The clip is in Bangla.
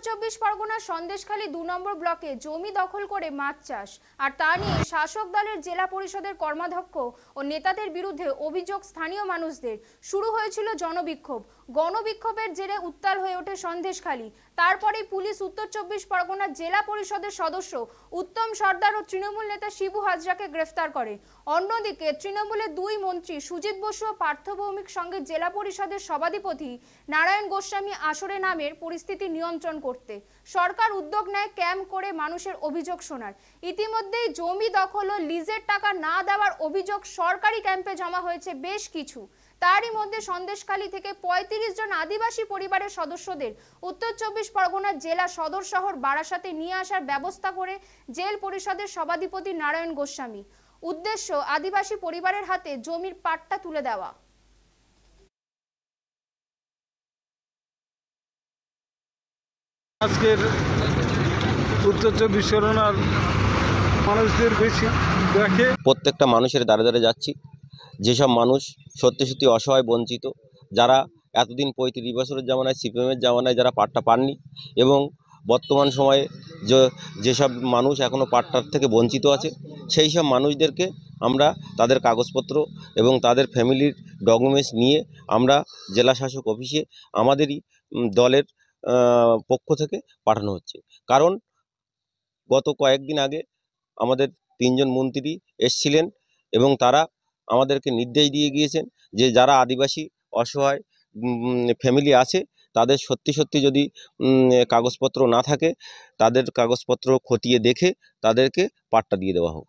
চব্বিশ পরগনার সন্দেশখালী ২ নম্বর ব্লকে জমি দখল করে মাছ চাষ আর তা নিয়ে শাসক দলের জেলা পরিষদের কর্মাধ্যক্ষ ও নেতাদের বিরুদ্ধে অভিযোগ স্থানীয় মানুষদের। শুরু হয়েছিল জনবিক্ষোভ। গণবিক্ষোভের জেরে উত্তাল হয়ে ওঠে সন্দেশখালী। তারপরেই পুলিশ উত্তর চব্বিশ পরগনার জেলা পরিষদের সদস্য উত্তম সর্দার ও তৃণমূল নেতা শিবু হাজরাকে গ্রেফতার করে। অন্যদিকে তৃণমূলের ২ মন্ত্রী সুজিত বসু ও পার্থ ভৌমিক সঙ্গে জেলা পরিষদের সভাধিপতি নারায়ণ গোস্বামী আসরে নামের পরিস্থিতি নিয়ন্ত্রণ করতে সরকার উদ্যোগ নেয় ক্যাম্প করে মানুষের অভিযোগ শোনার। ইতিমধ্যেই জমি দখল ও লিজের টাকা না দেওয়ার অভিযোগ সরকারি ক্যাম্পে জমা হয়েছে বেশ কিছু। তারই মধ্যে সন্দেশখালী থেকে ৩৫ জন আদিবাসী পরিবারের সদস্যদের উত্তর চব্বিশ পরগনার জেলা সদর শহর বারাসাতে নিয়ে আসার ব্যবস্থা করে জেল পরিষদের সভাধিপতি নারায়ণ গোস্বামী। উদ্দেশ্য আদিবাসী পরিবারের হাতে জমির পাট্টা তুলে দেওয়া। আজকের উত্তর চব্বিশ পরগনার মানুষদের বেশি দেখে প্রত্যেকটা মানুষের দ্বারে দ্বারে যাচ্ছি, যেসব মানুষ সত্যি সত্যি অসহায় বঞ্চিত, যারা এতদিন ৩৫ বছরের জামানায় সিপিএমের জামানায় যারা পাট্টা পাননি এবং বর্তমান সময়ে যেসব মানুষ এখনও পাট্টার থেকে বঞ্চিত আছে, সেই সব মানুষদেরকে আমরা তাদের কাগজপত্র এবং তাদের ফ্যামিলির ডকুমেন্টস নিয়ে আমরা জেলা শাসক অফিসে আমাদেরই দলের পক্ষ থেকে পাঠানো হচ্ছে। কারণ গত কয়েকদিন আগে আমাদের ৩ জন মন্ত্রী এসছিলেন এবং তারা আমাদেরকে নির্দেশ দিয়ে গিয়েছেন যে যারা আদিবাসী অসহায় ফ্যামিলি আছে তাদের সত্যি সত্যি যদি কাগজপত্র না থাকে তাদের কাগজপত্র খতিয়ে দেখে তাদেরকে পাট্টা দিয়ে দেওয়া হোক।